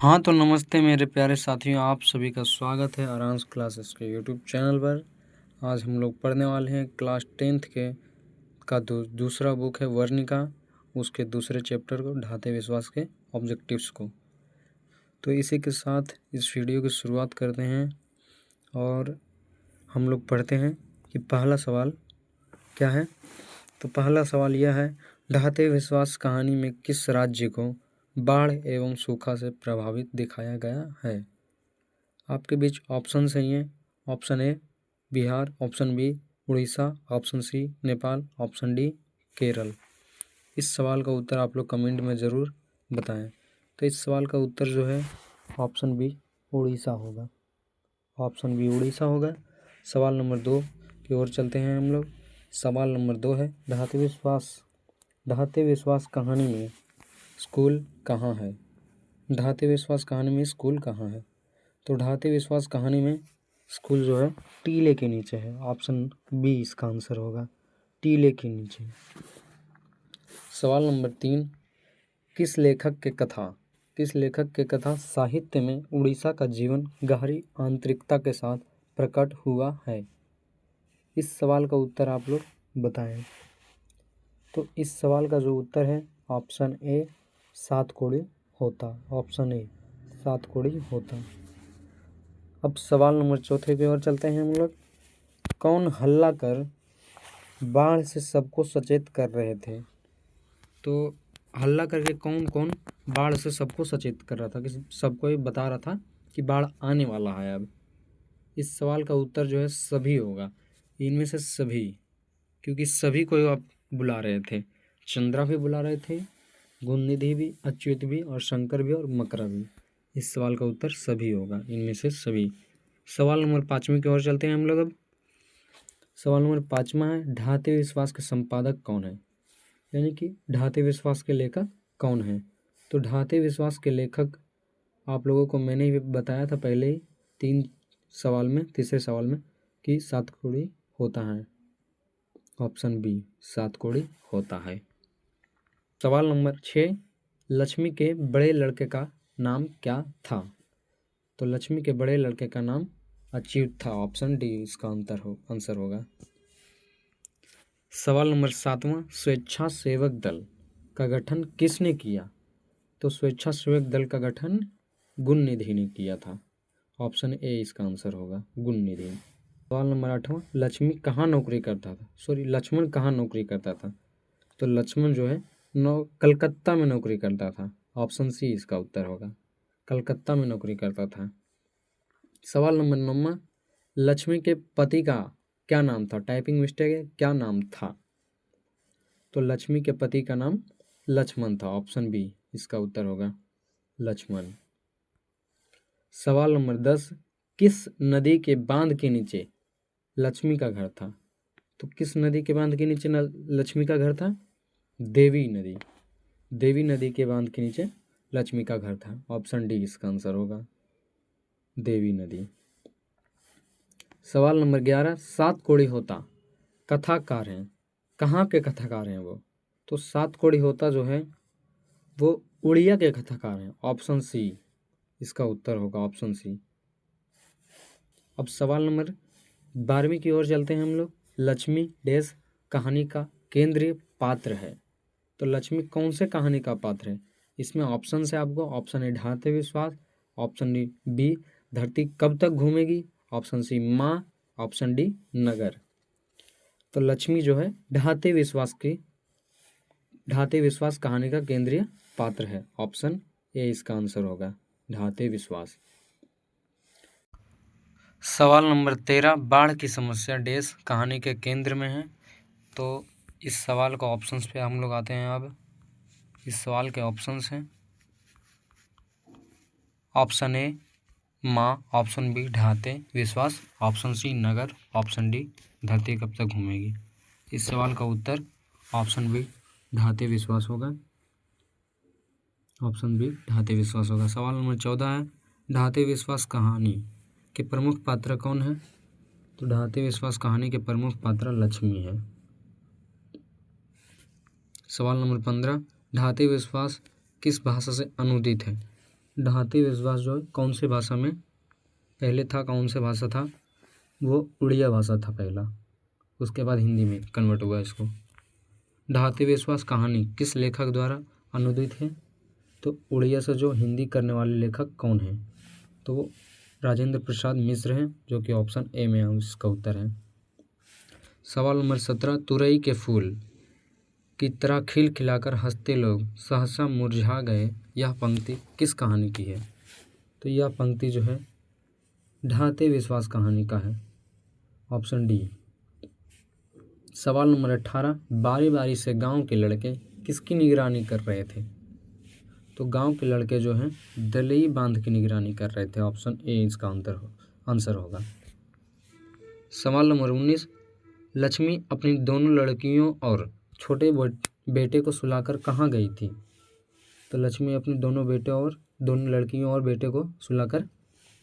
हाँ तो नमस्ते मेरे प्यारे साथियों, आप सभी का स्वागत है आरांश क्लासेस के यूट्यूब चैनल पर। आज हम लोग पढ़ने वाले हैं क्लास 10th के का दूसरा बुक है वर्णिका, उसके दूसरे चैप्टर को ढाते विश्वास के ऑब्जेक्टिव्स को। तो इसी के साथ इस वीडियो की शुरुआत करते हैं और हम लोग पढ़ते हैं कि पहला सवाल क्या है। तो पहला सवाल यह है, ढाते विश्वास कहानी में किस राज्य को बाढ़ एवं सूखा से प्रभावित दिखाया गया है। आपके बीच ऑप्शन सही हैं। Option A Bihar, option B Odisha, option C Nepal, option D Kerala. इस सवाल का उत्तर आप लोग कमेंट में ज़रूर बताएं। तो इस सवाल का उत्तर जो है ऑप्शन बी उड़ीसा होगा। ऑप्शन बी उड़ीसा होगा। सवाल नंबर 2 की ओर चलते हैं हम लोग। सवाल नंबर 2 है, ढाते विश्वास कहानी में स्कूल कहाँ है। ढाते विश्वास कहानी में स्कूल कहाँ है। तो ढाते विश्वास कहानी में स्कूल जो है टीले के नीचे है। ऑप्शन बी इसका आंसर होगा, टीले के नीचे। सवाल नंबर 3, किस लेखक के कथा साहित्य में उड़ीसा का जीवन गहरी आंतरिकता के साथ प्रकट हुआ है। इस सवाल का उत्तर आप लोग बताएं। तो इस सवाल का जो उत्तर है ऑप्शन ए सातकोड़ी होता। ऑप्शन ए सातकोड़ी होता। अब सवाल नंबर 4 की ओर चलते हैं हम लोग। कौन हल्ला कर बाढ़ से सबको सचेत कर रहे थे। तो हल्ला करके कौन कौन बाढ़ से सबको सचेत कर रहा था, कि सबको ये बता रहा था कि बाढ़ आने वाला है। अब इस सवाल का उत्तर जो है सभी होगा, इनमें से सभी, क्योंकि सभी को आप बुला रहे थे। चंद्रा भी बुला रहे थे, गुणनिधि भी, अच्युत भी, और शंकर भी, और मकरा भी। इस सवाल का उत्तर सभी होगा, इनमें से सभी। सवाल नंबर 5 की ओर चलते हैं हम लोग। अब सवाल नंबर 5 है, ढाते विश्वास के संपादक कौन है, यानी कि ढाते विश्वास के लेखक कौन है। तो ढाते विश्वास के लेखक आप लोगों को मैंने ही बताया था पहले ही तीसरे सवाल में कि सातकोड़ी होता है। ऑप्शन बी सातकोड़ी होता है। सवाल नंबर 6, लक्ष्मी के बड़े लड़के का नाम क्या था। तो लक्ष्मी के बड़े लड़के का नाम अच्युत था। ऑप्शन डी इसका आंसर होगा। सवाल नंबर 7, स्वेच्छासेवक दल का गठन किसने किया। तो स्वेच्छासेवक दल का गठन गुणनिधि ने किया था। ऑप्शन ए इसका आंसर होगा, गुणनिधि। सवाल नंबर 8, लक्ष्मण कहाँ नौकरी करता था। तो लक्ष्मण जो है कलकत्ता में नौकरी करता था। ऑप्शन सी इसका उत्तर होगा, कलकत्ता में नौकरी करता था। सवाल नंबर 9, लक्ष्मी के पति का क्या नाम था। टाइपिंग मिस्टेक है, क्या नाम था। तो लक्ष्मी के पति का नाम लक्ष्मण था। ऑप्शन बी इसका उत्तर होगा, लक्ष्मण। सवाल नंबर 10, किस नदी के बांध के नीचे लक्ष्मी का घर था। तो किस नदी के बांध के नीचे लक्ष्मी का घर था। देवी नदी के बांध के नीचे लक्ष्मी का घर था। ऑप्शन डी इसका आंसर होगा, देवी नदी। सवाल नंबर 11, सातकोड़ी होता कथाकार हैं, कहाँ के कथाकार हैं वो। तो सातकोड़ी होता जो है वो उड़िया के कथाकार हैं। ऑप्शन सी इसका उत्तर होगा, ऑप्शन सी। अब सवाल नंबर 12 की ओर चलते हैं हम लोग। लक्ष्मी डैश कहानी का केंद्रीय पात्र है। तो लक्ष्मी कौन से कहानी का पात्र है। इसमें ऑप्शन है आपको। ऑप्शन ए ढाते विश्वास, ऑप्शन बी धरती कब तक घूमेगी, ऑप्शन सी माँ, ऑप्शन डी नगर। तो लक्ष्मी जो है ढाते विश्वास कहानी का केंद्रीय पात्र है। ऑप्शन ए इसका आंसर होगा, ढाते विश्वास। सवाल नंबर 13, बाढ़ की समस्या डैश कहानी के केंद्र में है। तो इस सवाल का ऑप्शंस पे हम लोग आते हैं। अब इस सवाल के ऑप्शंस हैं, ऑप्शन ए माँ, ऑप्शन बी ढाते विश्वास, ऑप्शन सी नगर, ऑप्शन डी धरती कब तक घूमेगी। इस सवाल का उत्तर ऑप्शन बी ढाते विश्वास होगा। ऑप्शन बी ढाते विश्वास होगा। सवाल नंबर 14 है, ढाते विश्वास कहानी के प्रमुख पात्र कौन है। तो ढाते विश्वास कहानी के प्रमुख पात्र लक्ष्मी है। सवाल नंबर 15, ढाते विश्वास किस भाषा से अनुदित है। ढाते विश्वास जो है कौन सी भाषा में पहले था, कौन सी भाषा था, वो उड़िया भाषा था पहला, उसके बाद हिंदी में कन्वर्ट हुआ इसको। ढाते विश्वास कहानी किस लेखक द्वारा अनुदित है, तो उड़िया से जो हिंदी करने वाले लेखक कौन है, तो वो राजेंद्र प्रसाद मिश्र हैं, जो कि ऑप्शन ए में है इसका उत्तर है। सवाल नंबर 17, तुरई के फूल की तरह खिल खिलाकर हंसते लोग सहसा मुरझा गए, यह पंक्ति किस कहानी की है, तो यह पंक्ति जो है ढाते विश्वास कहानी का है, ऑप्शन डी। सवाल नंबर 18, बारी बारी से गांव के लड़के किसकी निगरानी कर रहे थे, तो गांव के लड़के जो हैं दलई बांध की निगरानी कर रहे थे, ऑप्शन ए इसका आंसर होगा। सवाल नंबर 19, लक्ष्मी अपनी दोनों लड़कियों और छोटे बेटे को सुलाकर कहाँ गई थी, तो लक्ष्मी अपने दोनों लड़कियों और बेटे को सुलाकर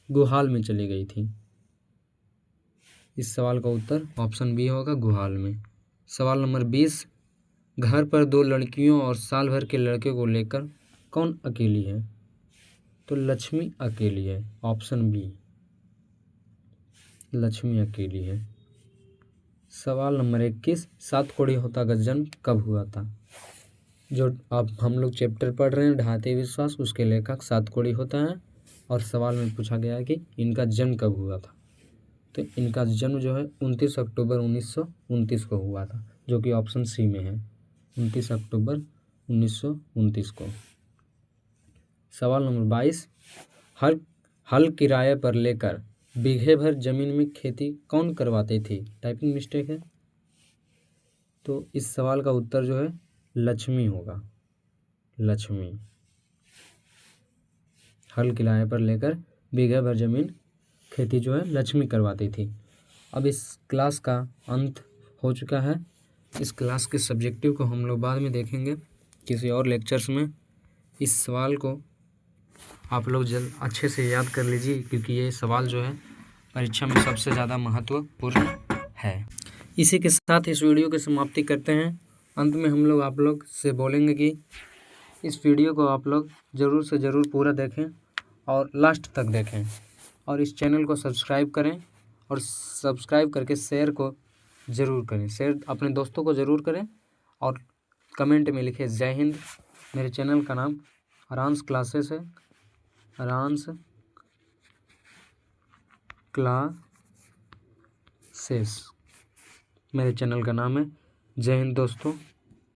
गुहाल में चली गई थी। इस सवाल का उत्तर ऑप्शन बी होगा, गुहाल में। सवाल नंबर 20, घर पर 2 लड़कियों और साल भर के लड़के को लेकर कौन अकेली है, तो लक्ष्मी अकेली है, ऑप्शन बी, लक्ष्मी अकेली है। सवाल नंबर 21, सात कोड़ी होता का जन्म कब हुआ था, जो अब हम लोग चैप्टर पढ़ रहे हैं ढाते विश्वास, उसके लेखक सात कोड़ी होता है, और सवाल में पूछा गया है कि इनका जन्म कब हुआ था, तो इनका जन्म जो है 29 अक्टूबर 1929 को हुआ था, जो कि ऑप्शन सी में है, 29 अक्टूबर 1929 को। सवाल नंबर 22, हल किराए पर लेकर बीघे भर जमीन में खेती कौन करवाते थे, टाइपिंग मिस्टेक है, तो इस सवाल का उत्तर जो है लक्ष्मी होगा, लक्ष्मी। हल किराए पर लेकर बीघे भर जमीन खेती जो है लक्ष्मी करवाती थी। अब इस क्लास का अंत हो चुका है, इस क्लास के सब्जेक्टिव को हम लोग बाद में देखेंगे किसी और लेक्चर्स में। इस सवाल को आप लोग अच्छे से याद कर लीजिए, क्योंकि ये सवाल जो है परीक्षा में सबसे ज़्यादा महत्वपूर्ण है। इसी के साथ इस वीडियो की समाप्ति करते हैं। अंत में हम लोग आप लोग से बोलेंगे कि इस वीडियो को आप लोग ज़रूर से ज़रूर पूरा देखें और लास्ट तक देखें, और इस चैनल को सब्सक्राइब करें, और सब्सक्राइब करके शेयर को ज़रूर करें, शेयर अपने दोस्तों को ज़रूर करें, और कमेंट में लिखें जय हिंद। मेरे चैनल का नाम अरांस क्लासेस है, अरांस क्लासेस मेरे चैनल का नाम है। जय हिंद दोस्तों।